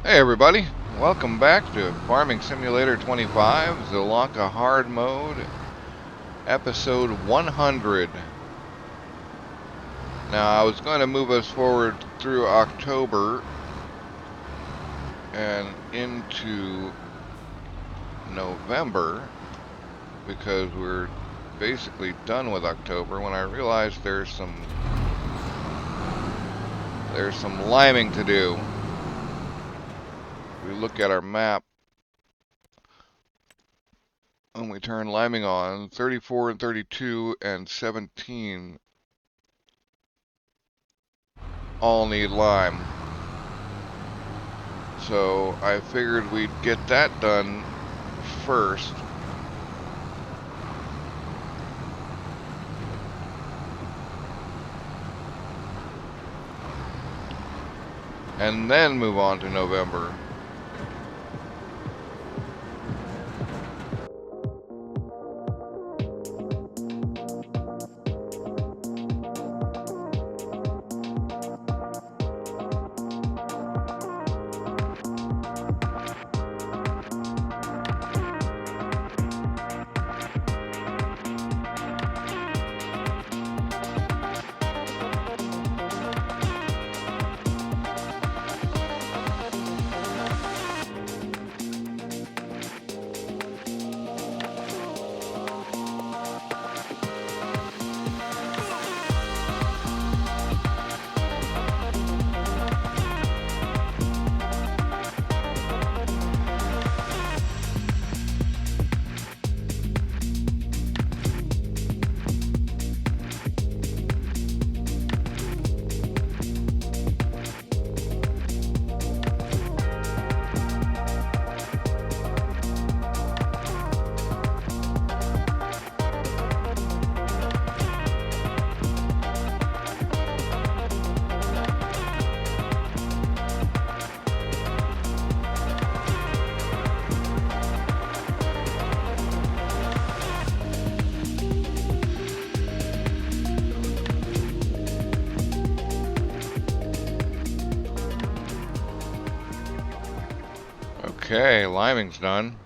Hey everybody, welcome back to Farming Simulator 25, Zielonka Hard Mode, episode 100. Now I was going to move us forward through October and into November because we're basically done with October when I realized there's some liming to do. If we look at our map, when we turn liming on, 34 and 32 and 17 all need lime. So I figured we'd get that done first. And then move on to November. Okay, liming's done.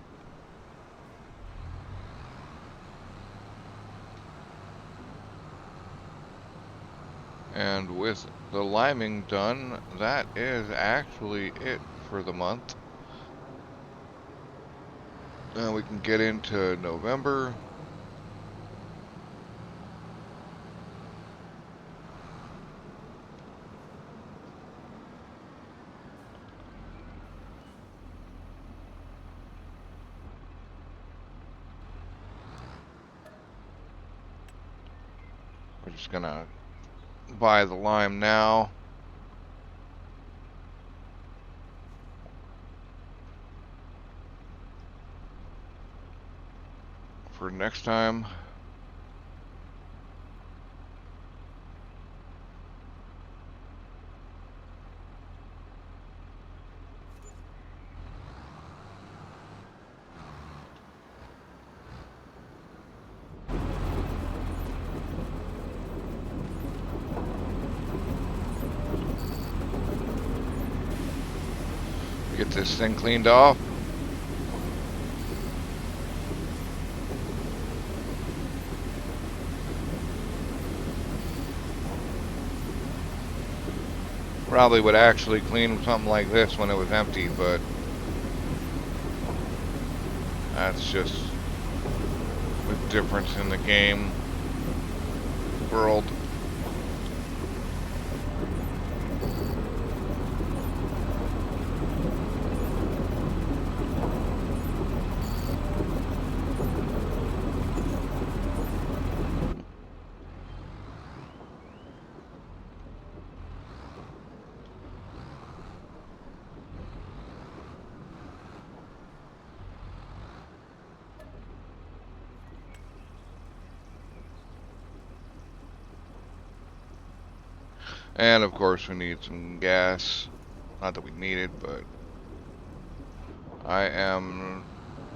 And with the liming done, that is actually it for the month. Now we can get into November. We're just gonna buy the lime now. For next time. Get this thing cleaned off. Probably would actually clean something like this when it was empty, but that's just the difference in the game world. And of course we need some gas. Not that we need it, but I am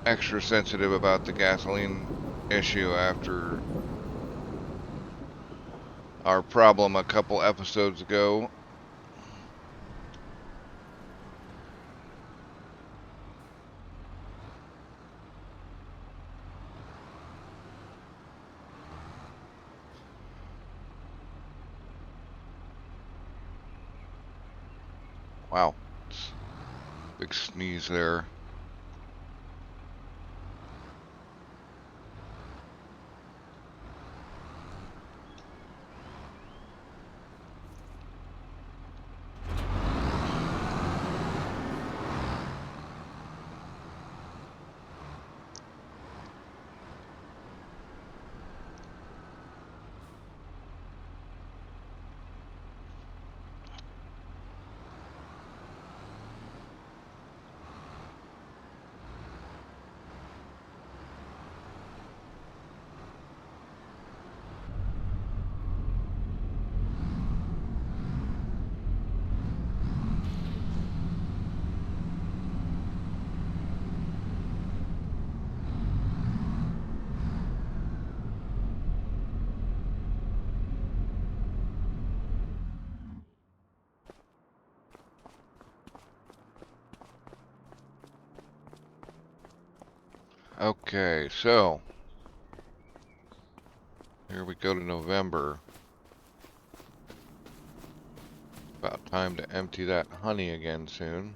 extra sensitive about the gasoline issue after our problem a couple episodes ago. Wow. Big sneeze there. Okay, so here we go to November. About time to empty that honey again soon.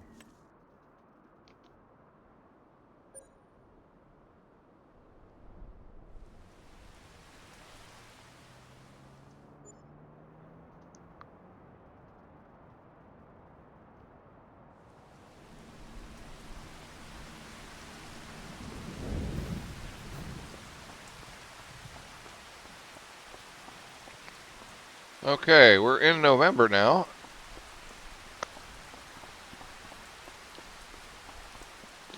Okay, we're in November now.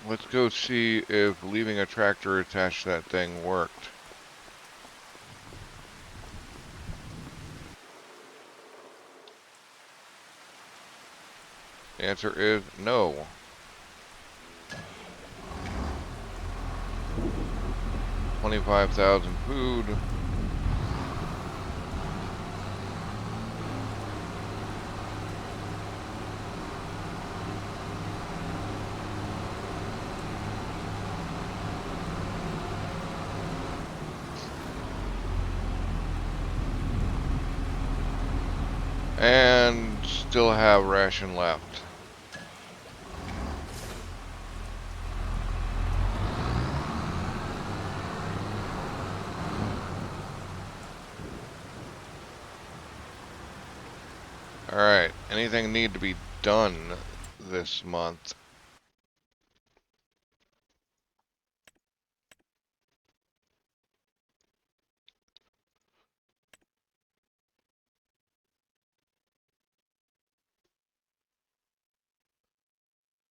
Let's go see if leaving a tractor attached to that thing worked. The answer is no. 25,000 food. And still have ration left. Alright, anything need to be done this month?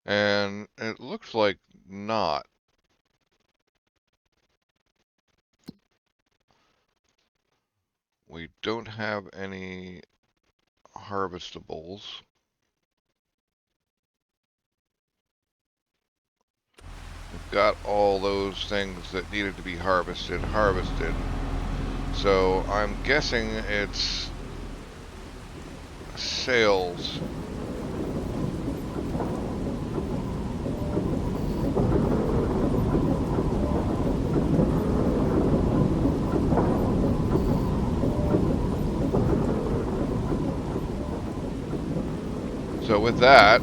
And it looks like not. We don't have any harvestables. We've got all those things that needed to be harvested. So I'm guessing it's sales. So with that,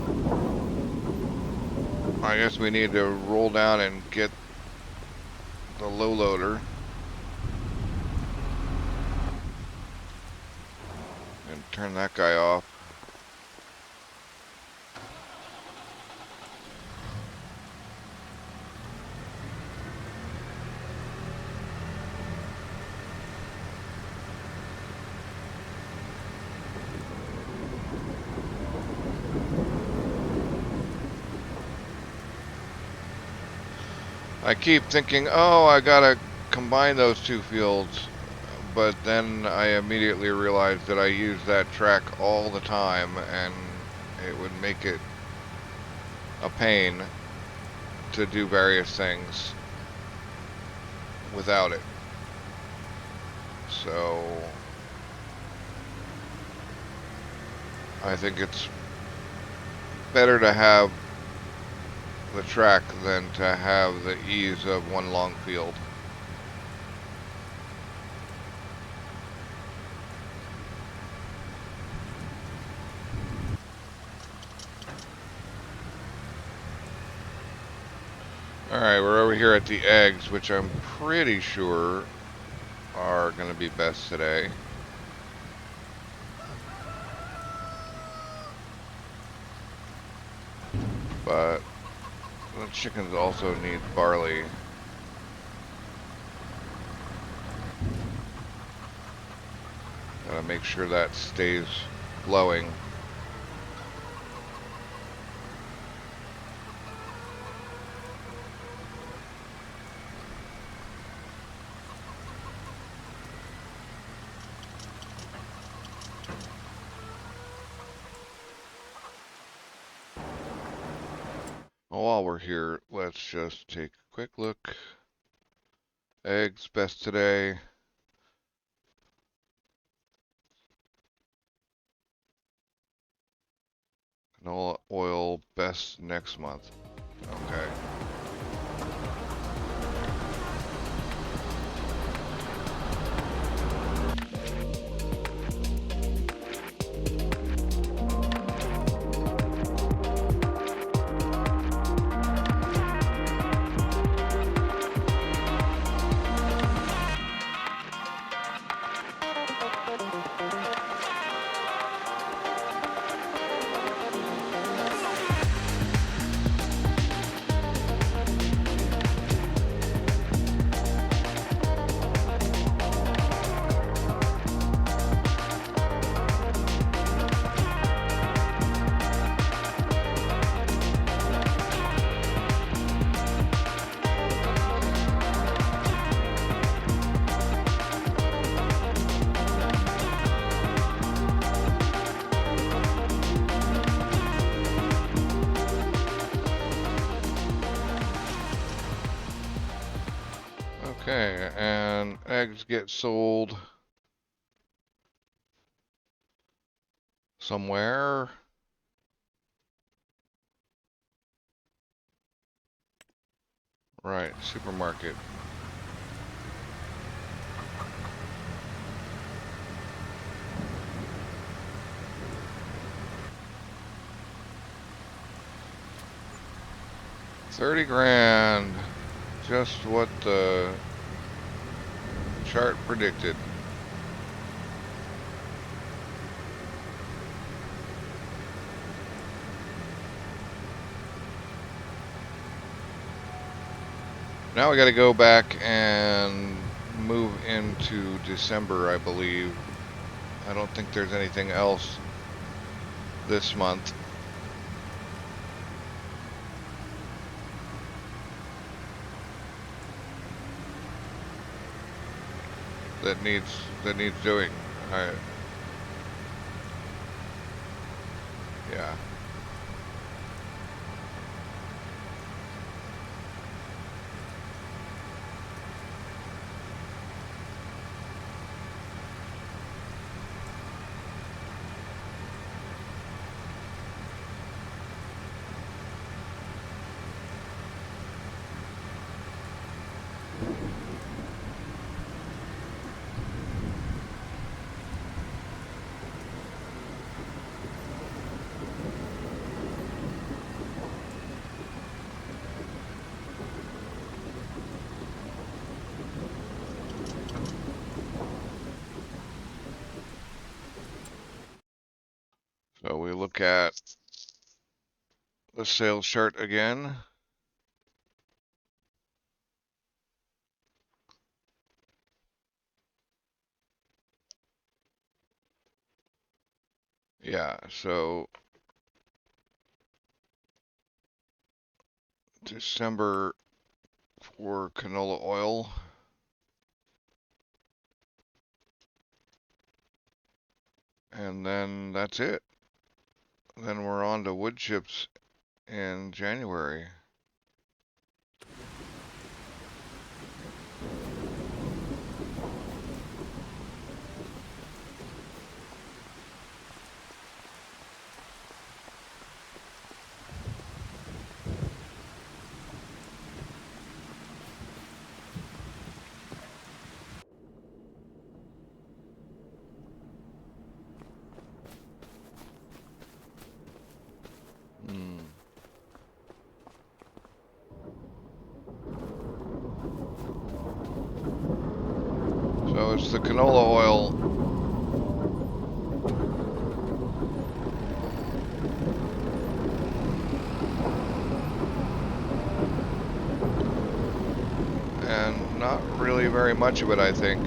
I guess we need to roll down and get the low loader and turn that guy off. I keep thinking, oh, I gotta combine those two fields, but then I immediately realized that I use that track all the time and it would make it a pain to do various things without it. So I think it's better to have the track than to have the ease of one long field. Alright, we're over here at the eggs, which I'm pretty sure are going to be best today. But the chickens also need barley. Gotta make sure that stays flowing. While we're here, let's just take a quick look. Eggs best today. Canola oil best next month. Okay. Okay, and eggs get sold somewhere. Right, supermarket. $30 grand. Just what the chart predicted. Now we got to go back and move into December, I believe. I don't think there's anything else this month. That needs doing. Yeah. So we look at the sales chart again. Yeah, so December for canola oil. And then that's it. Then we're on to wood chips in January. Plus the canola oil. And not really very much of it, I think.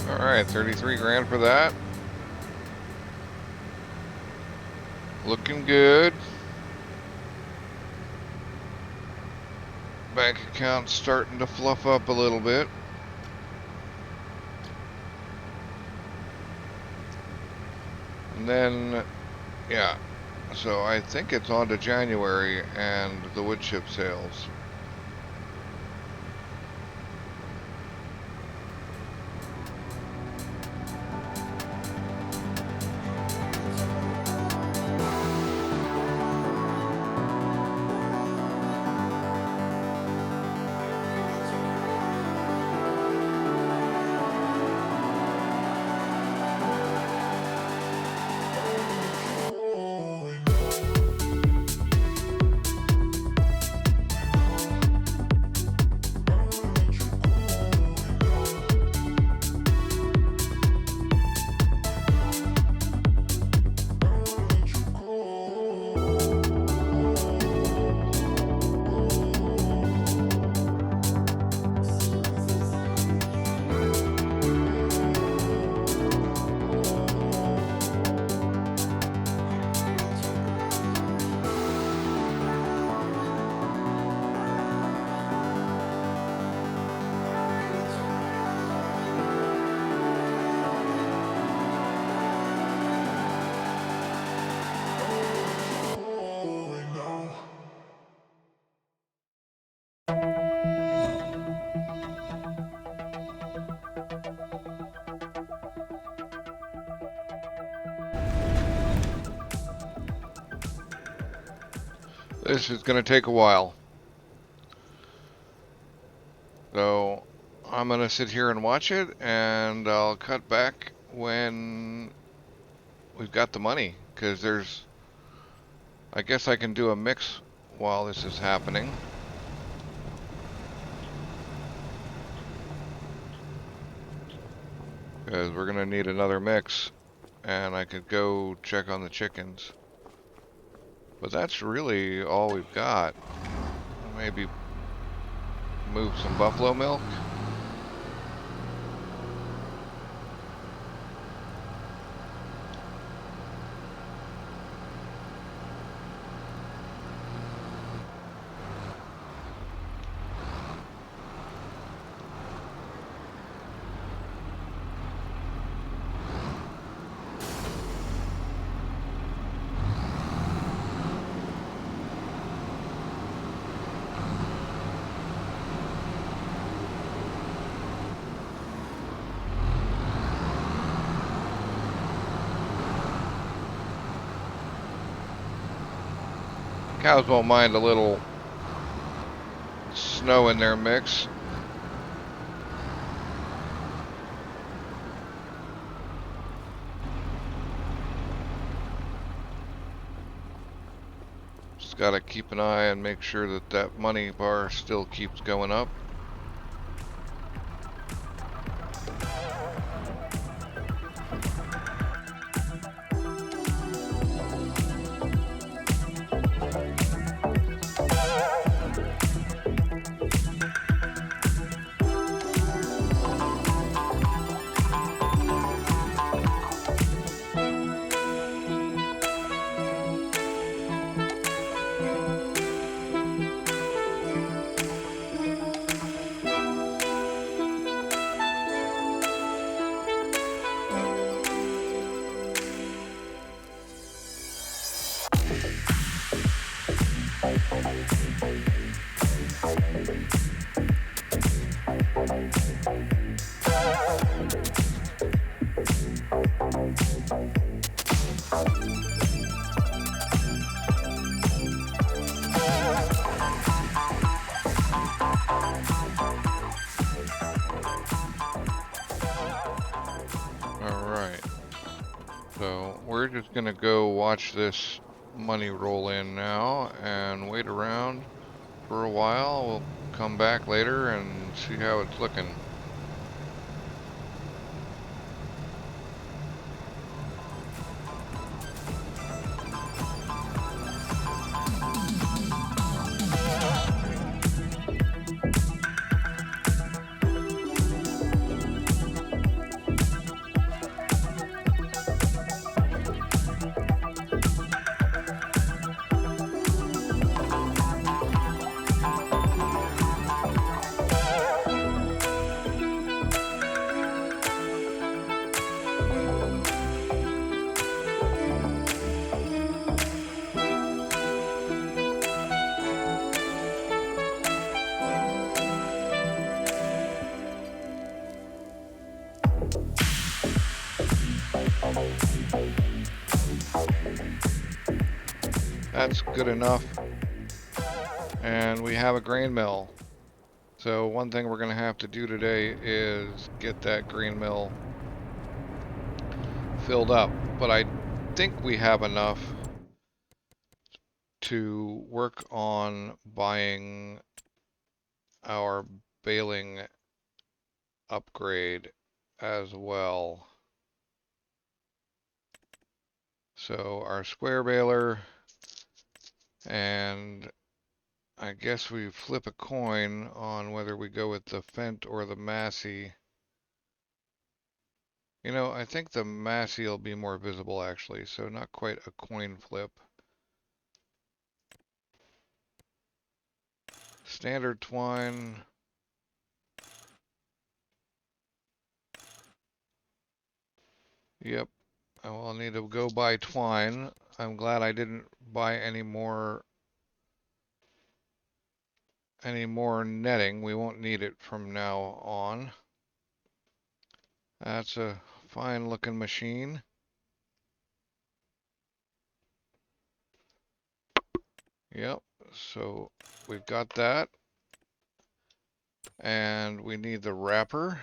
Alright, 33 grand for that. Looking good. Bank account starting to fluff up a little bit. And then, yeah, so I think it's on to January and the wood chip sales. This is going to take a while. So I'm going to sit here and watch it, and I'll cut back when we've got the money, because I guess I can do a mix while this is happening. Because we're going to need another mix, and I could go check on the chickens. But that's really all we've got. Maybe move some buffalo milk. Cows won't mind a little snow in their mix. Just gotta keep an eye and make sure that that money bar still keeps going up. Alright, so we're just gonna go watch this money roll in now and wait around for a while. We'll come back later and see how it's looking. That's good enough. And we have a grain mill. So one thing we're going to have to do today is get that grain mill filled up. But I think we have enough to work on buying our baling upgrade as well. So our square baler, and I guess we flip a coin on whether we go with the Fent or the Massey. You know, I think the Massey will be more visible actually, so not quite a coin flip. Standard twine. Yep, I will need to go buy twine. I'm glad I didn't buy any more netting. We won't need it from now on. That's a fine looking machine. Yep, so we've got that. And we need the wrapper.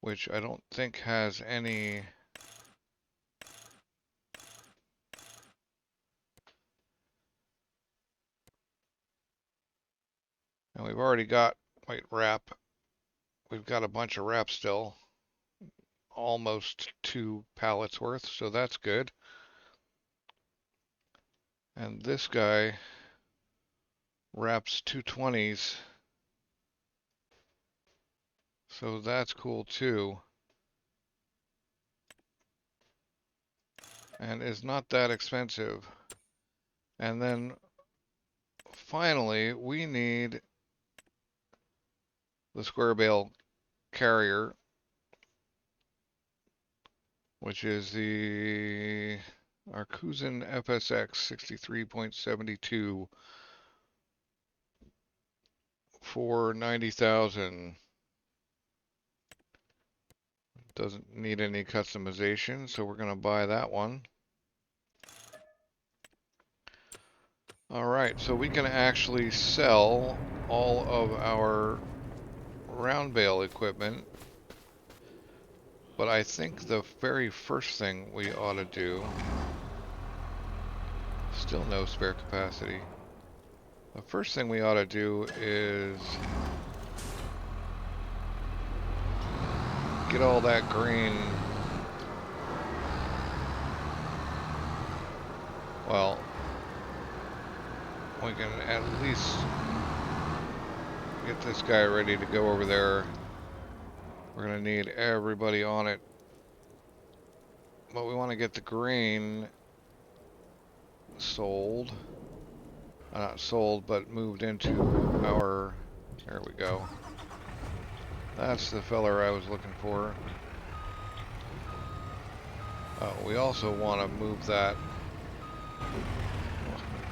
Which I don't think has any. And we've already got white wrap. We've got a bunch of wrap still. Almost 2 pallets worth, so that's good. And this guy wraps 220s. So that's cool too. And is not that expensive. And then finally, we need the square bale carrier, which is the Arcusin FSX 63.72 for 90,000. Doesn't need any customization, so we're going to buy that one. Alright, so we can actually sell all of our round bale equipment But I think the very first thing we ought to do, still no spare capacity. The first thing we ought to do is get all that grain. Well, we can at least get this guy ready to go over there. We're going to need everybody on it. But we want to get the grain sold. Not sold, but moved into our... There we go. That's the feller I was looking for. We also want to move that.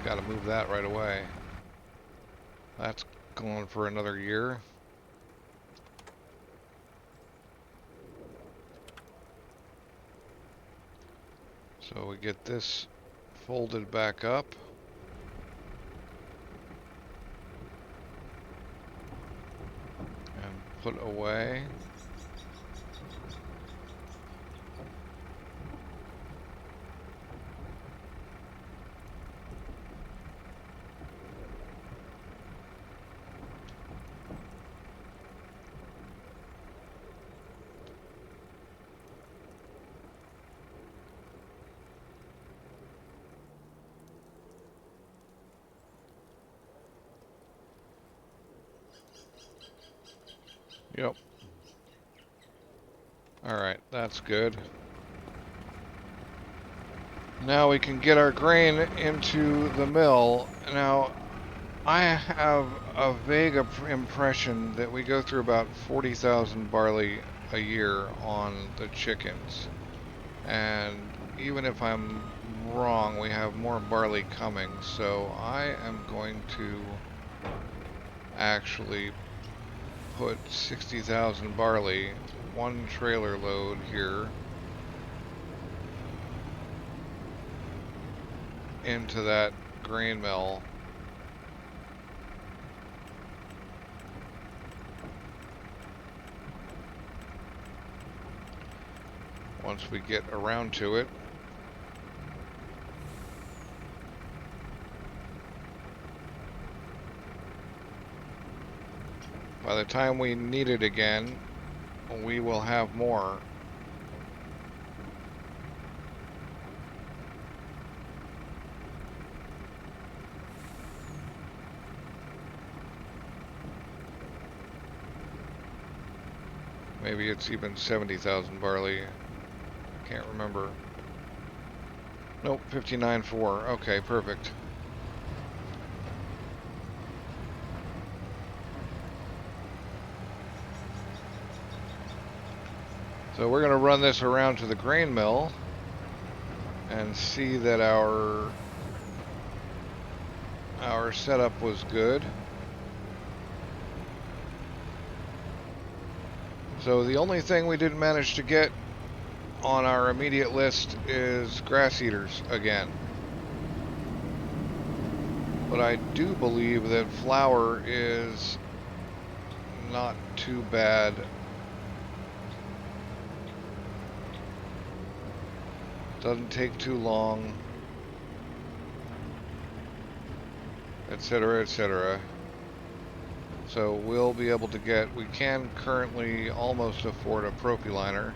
Got to move that right away. That's going for another year. So we get this folded back up. And put away. Yep. Alright, that's good. Now we can get our grain into the mill. Now, I have a vague impression that we go through about 40,000 barley a year on the chickens. And even if I'm wrong, we have more barley coming. So I am going to actually put 60,000 barley, one trailer load here, into that grain mill. Once we get around to it. By the time we need it again, we will have more. Maybe it's even 70,000 barley. Can't remember. Nope, 59.4. Okay, perfect. So we're going to run this around to the grain mill and see that our setup was good. So the only thing we didn't manage to get on our immediate list is grass eaters again. But I do believe that flour is not too bad. Doesn't take too long, etc., etc. So we'll be able to get, we can currently almost afford a propyliner.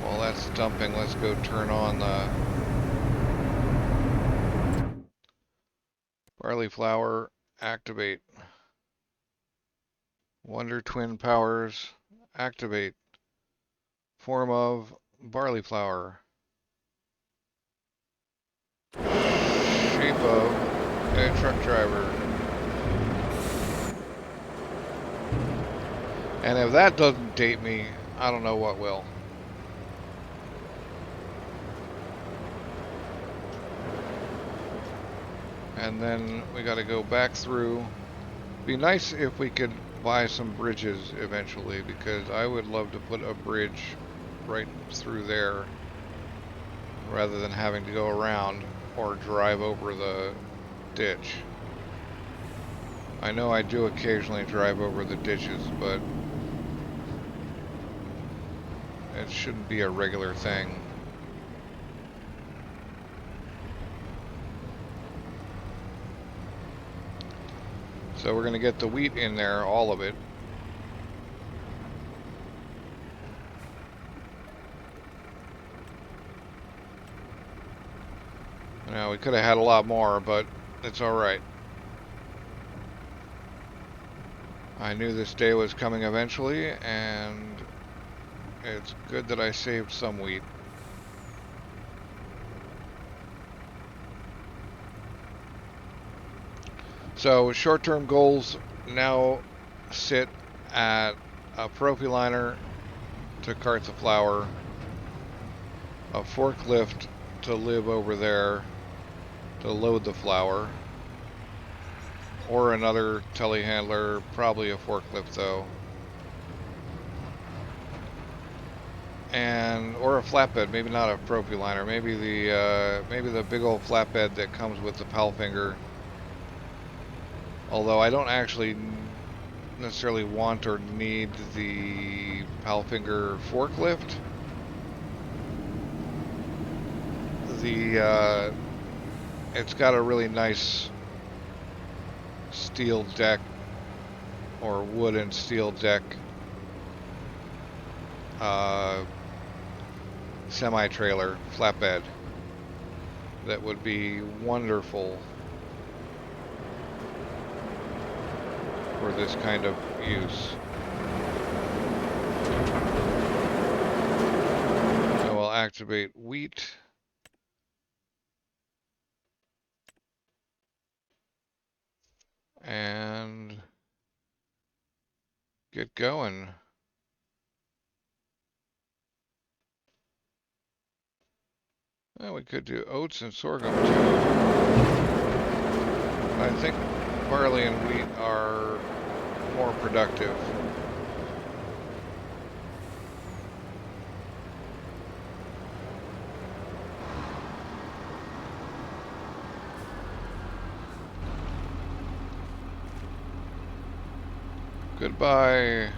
While that's dumping, let's go turn on the barley flour, activate. Wonder Twin Powers, activate. Form of barley flour. Shape of a truck driver. And if that doesn't date me, I don't know what will. And then we got to go back through. Be nice if we could buy some bridges eventually, because I would love to put a bridge right through there rather than having to go around or drive over the ditch. I know I do occasionally drive over the ditches, but it shouldn't be a regular thing. So we're going to get the wheat in there, all of it. Now, we could have had a lot more, but it's all right. I knew this day was coming eventually, and it's good that I saved some wheat. So short-term goals now sit at a propyliner to cart the flour, a forklift to live over there to load the flour, or another telehandler, probably a forklift though, and or a flatbed, maybe not a propyliner, maybe the big old flatbed that comes with the Palfinger. Although I don't actually necessarily want or need the Palfinger forklift. It's got a really nice steel deck, or wood and steel deck, semi-trailer flatbed that would be wonderful for this kind of use. So I'll activate wheat. And get going. Well, we could do oats and sorghum too. I think barley and wheat are more productive. Goodbye.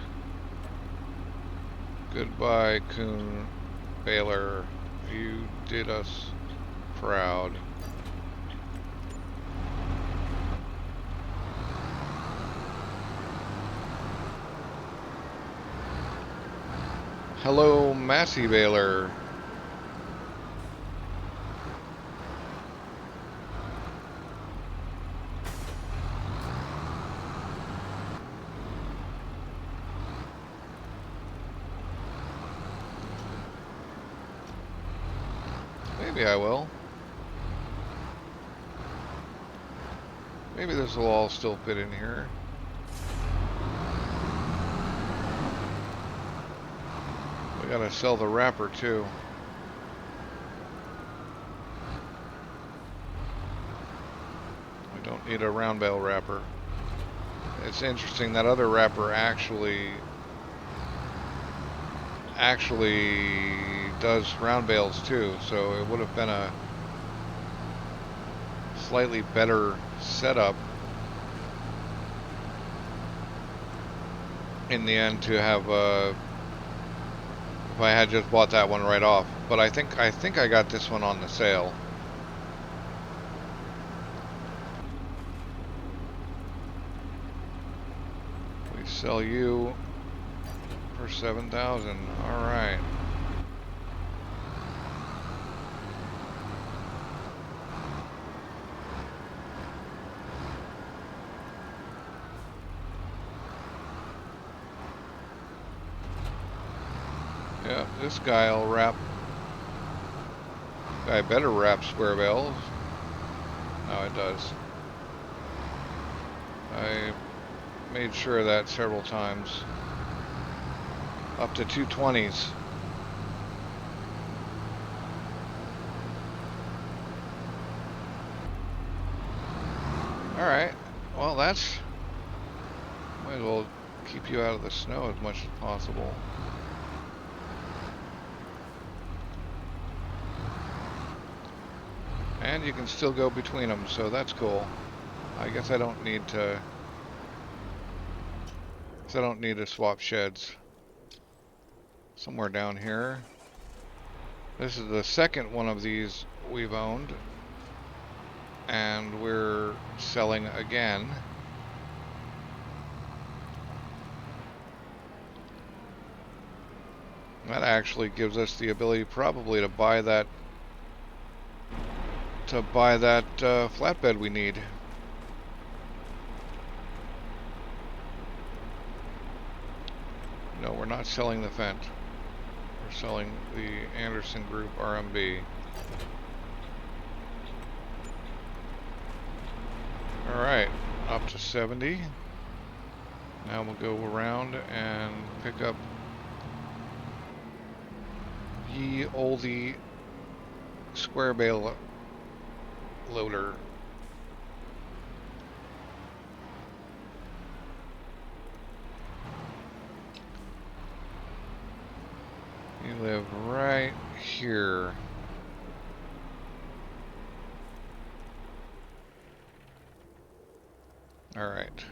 Goodbye, Coon Baylor. You did us proud. Hello, Massey Baylor. Maybe I will. Maybe this will all still fit in here. We gotta sell the wrapper too. We don't need a round bale wrapper. It's interesting that other wrapper actually does round bales too, so it would have been a slightly better setup in the end to have if I had just bought that one right off. But I think I got this one on the sale. We sell you for 7,000. All right. Yeah, this guy'll wrap. Guy better wrap square bales. No, it does. I made sure of that several times. Up to 220s. Alright, well that's... Might as well keep you out of the snow as much as possible. And you can still go between them, so that's cool. I guess I don't need to I don't need to swap sheds. Somewhere down here. This is the second one of these we've owned. And we're selling again. That actually gives us the ability probably to buy that flatbed we need. No, we're not selling the Fent. We're selling the Anderson Group RMB. Alright, up to 70. Now we'll go around and pick up ye olde SQUAREBALE loader. You live right here. All right.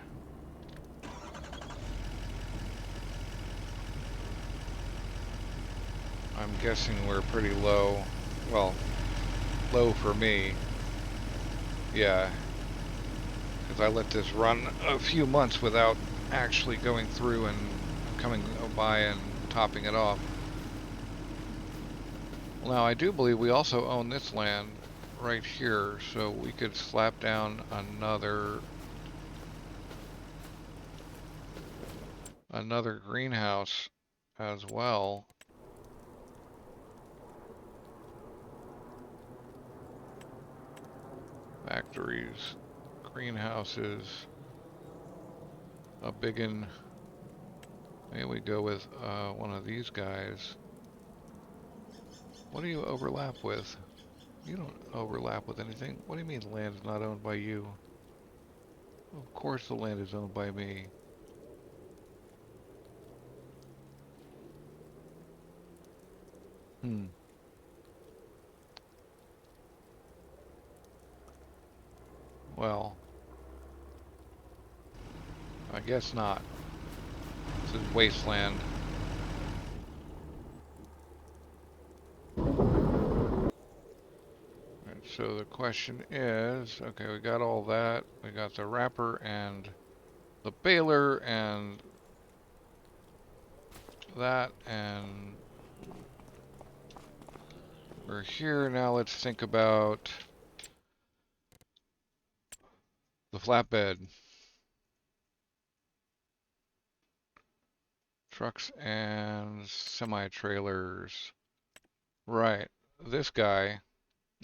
I'm guessing we're pretty low. Well, low for me. Yeah. Because I let this run a few months without actually going through and coming by and topping it off. Well, now I do believe we also own this land right here, so we could slap down another greenhouse as well. Factories, greenhouses, a biggin. Maybe we go with one of these guys. What do you overlap with? You don't overlap with anything. What do you mean the land is not owned by you? Of course the land is owned by me. Well, I guess not. This is wasteland. Right, so the question is, okay, we got all that. We got the wrapper and the baler and that, and we're here. Now let's think about the flatbed. Trucks and semi-trailers. Right, this guy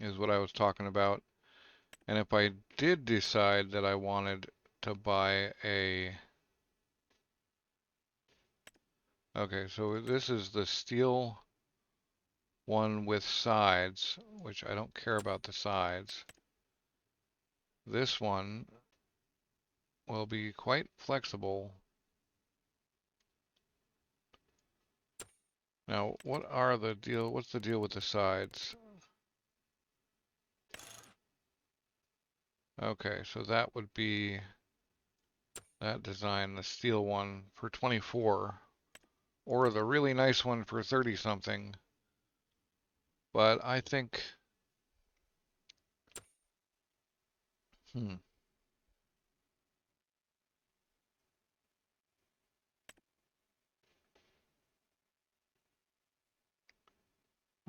is what I was talking about. And if I did decide that I wanted to buy a... Okay, so this is the steel one with sides, which I don't care about the sides. This one will be quite flexible. Now, what's the deal with the sides? Okay, so that would be that design, the steel one for 24, or the really nice one for 30 something. But I think,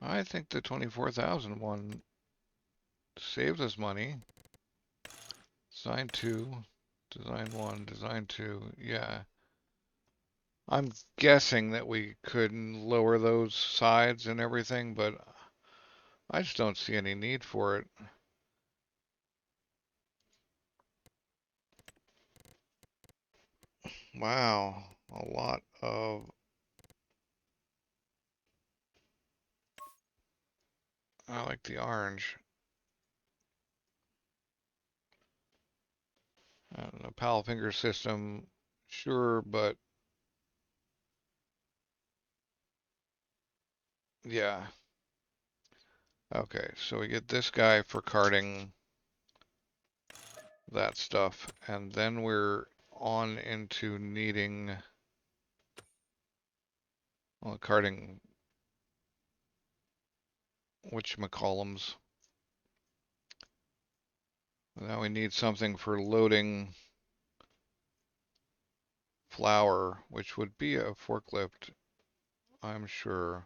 I think the 24,000 one saves us money. Design 2, Design 1, Design 2, yeah. I'm guessing that we could lower those sides and everything, but I just don't see any need for it. Wow, a lot of... I like the orange. The Powell finger system, sure, but yeah. Okay, so we get this guy for carting that stuff, and then we're on into needing Well, carting whatchamacallums. Now we need something for loading flour, which would be a forklift, I'm sure.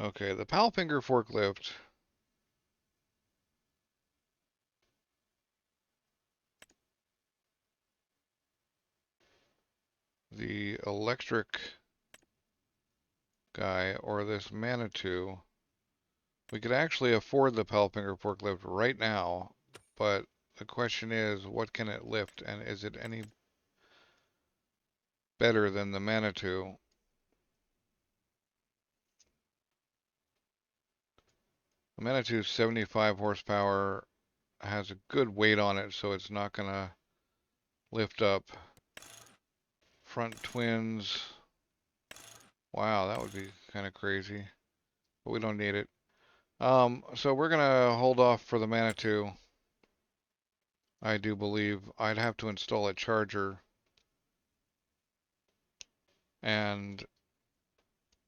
Okay, the Powfinger forklift. The electric guy, or this Manitou. We could actually afford the Powfinger forklift right now, but the question is, what can it lift, and is it any better than the Manitou? The Manitou's 75 horsepower, has a good weight on it, so it's not gonna lift up. Front twins. Wow, that would be kind of crazy, but we don't need it. So we're gonna hold off for the Manitou. I do believe I'd have to install a charger, and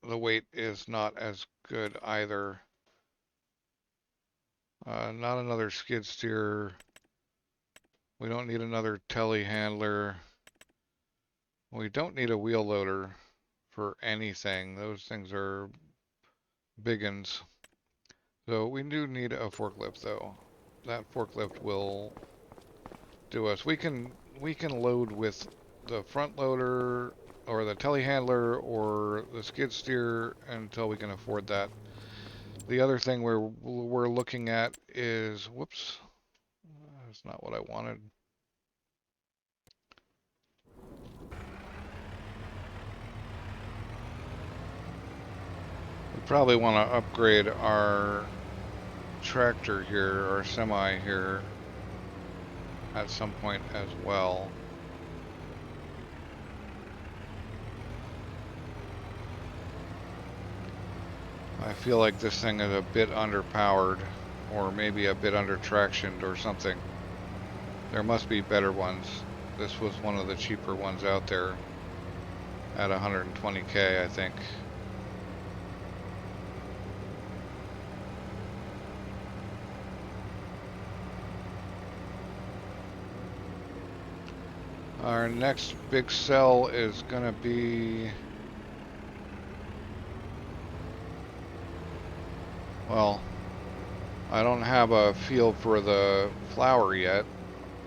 the weight is not as good either. Not another skid steer. We don't need another telehandler. We don't need a wheel loader for anything. Those things are biggins. So we do need a forklift though. That forklift will do us. We can load with the front loader or the telehandler or the skid steer until we can afford that. The other thing we're looking at is, whoops, that's not what I wanted. We probably want to upgrade our tractor here, or semi here, at some point as well. I feel like this thing is a bit underpowered, or maybe a bit under-tractioned or something. There must be better ones. This was one of the cheaper ones out there at 120K, I think. Our next big sell is gonna be, well, I don't have a feel for the flour yet,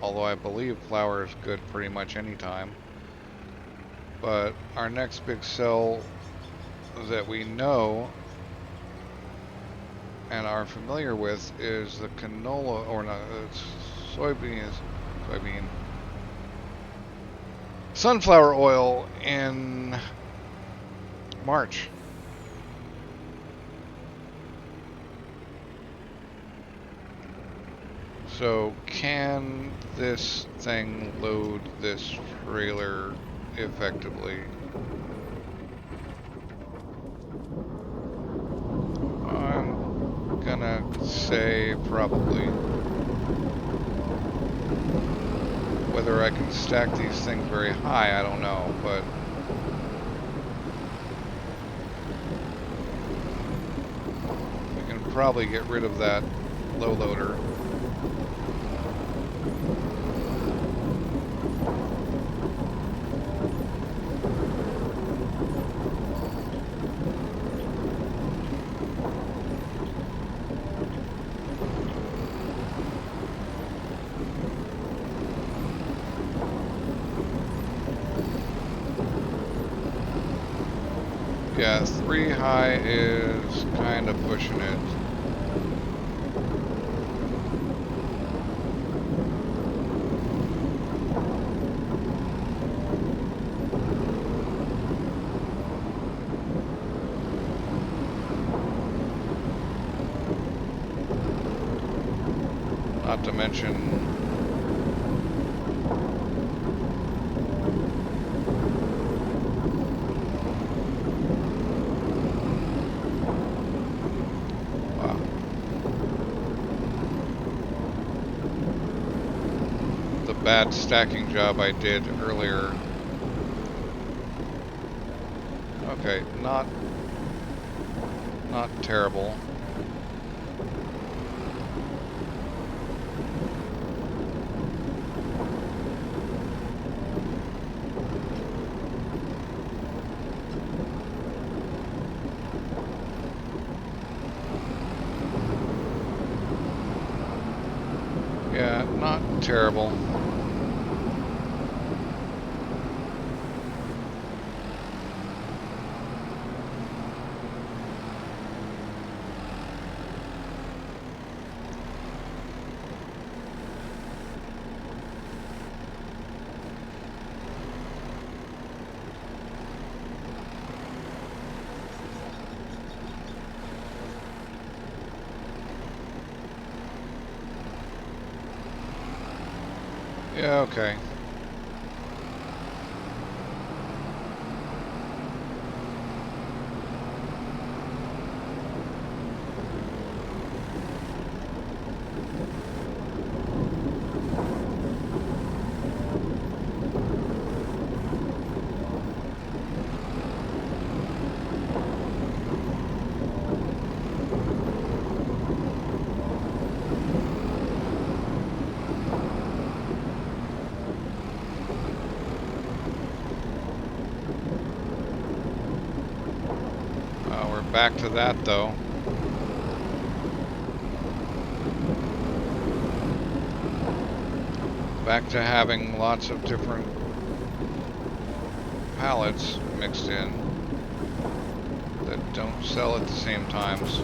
although I believe flour is good pretty much any time. But our next big sell that we know and are familiar with is the canola, or not, it's soybean, sunflower oil in March. So can this thing load this trailer effectively? I'm gonna say probably. Whether I can stack these things very high, I don't know, but we can probably get rid of that low loader. Yeah, 3 high is kind of pushing it. Not to mention bad stacking job I did earlier. Okay, not terrible. Yeah, not terrible. Yeah, okay. We're back to that though. Back to having lots of different pallets mixed in that don't sell at the same times.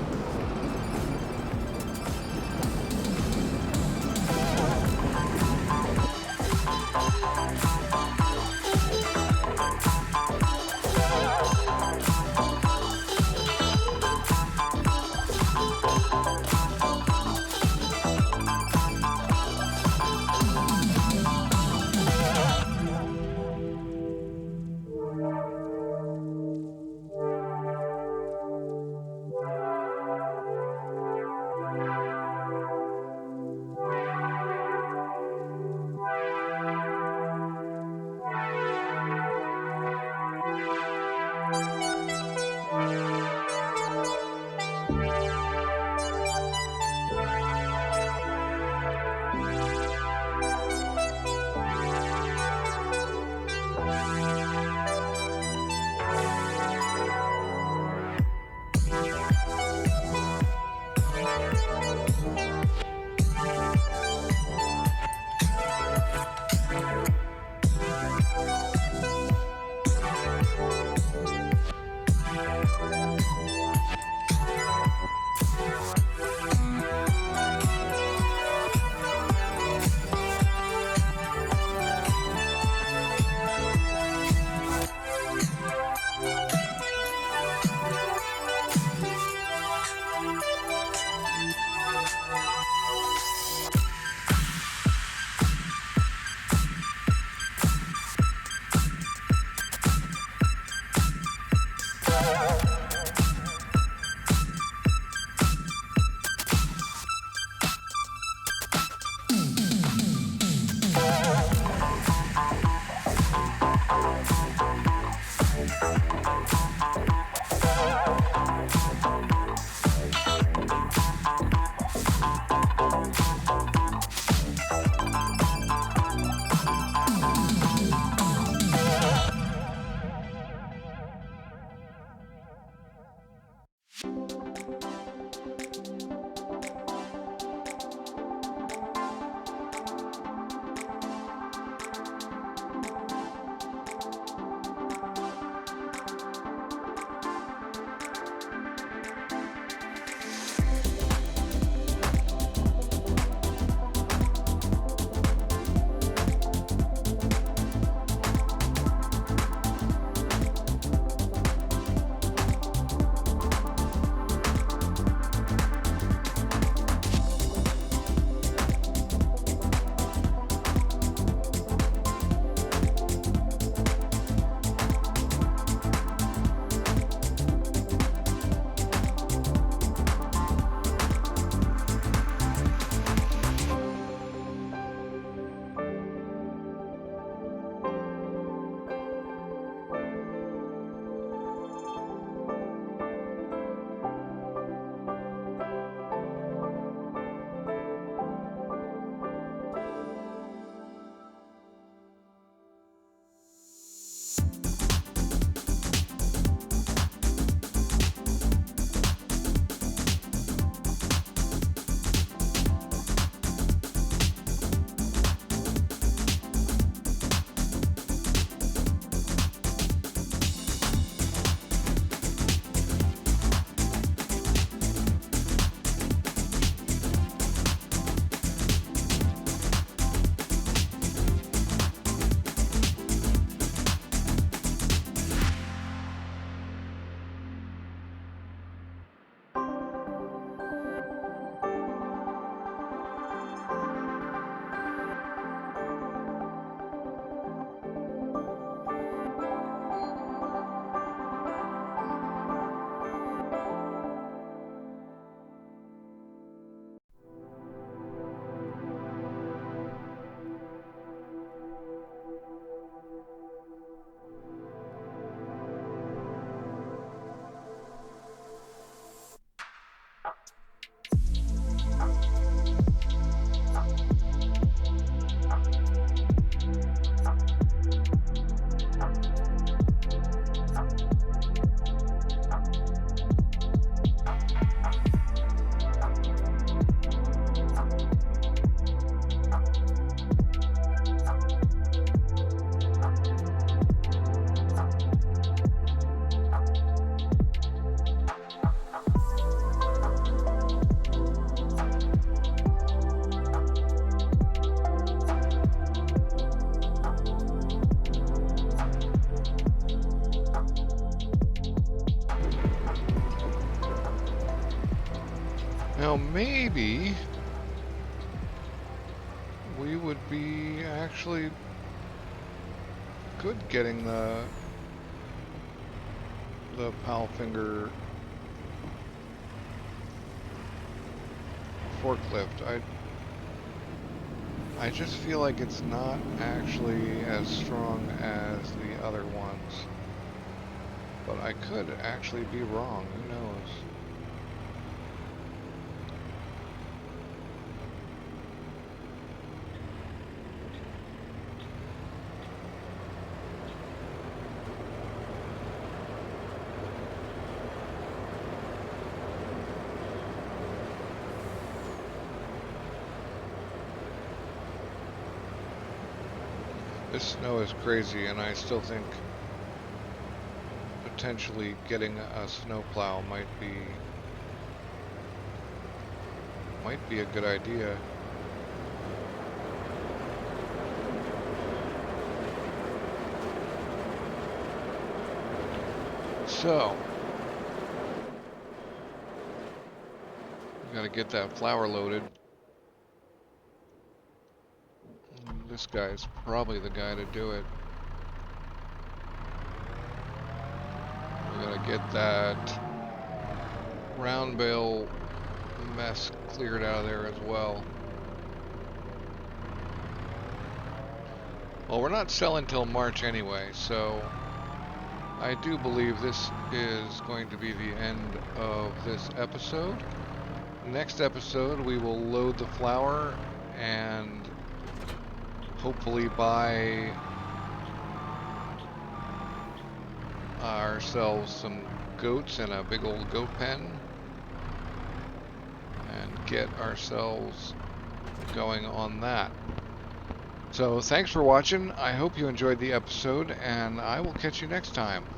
Now maybe we would be actually good getting the Palfinger forklift. I just feel like it's not actually as strong as the other ones. But I could actually be wrong, who knows? This snow is crazy, and I still think potentially getting a snowplow might be a good idea. So, we gotta get that flour loaded. This guy's probably the guy to do it. We gotta get that round bale mess cleared out of there as well. Well, we're not selling till March anyway, so I do believe this is going to be the end of this episode. Next episode, we will load the flour and hopefully buy ourselves some goats and a big old goat pen and get ourselves going on that. So thanks for watching. I hope you enjoyed the episode, and I will catch you next time.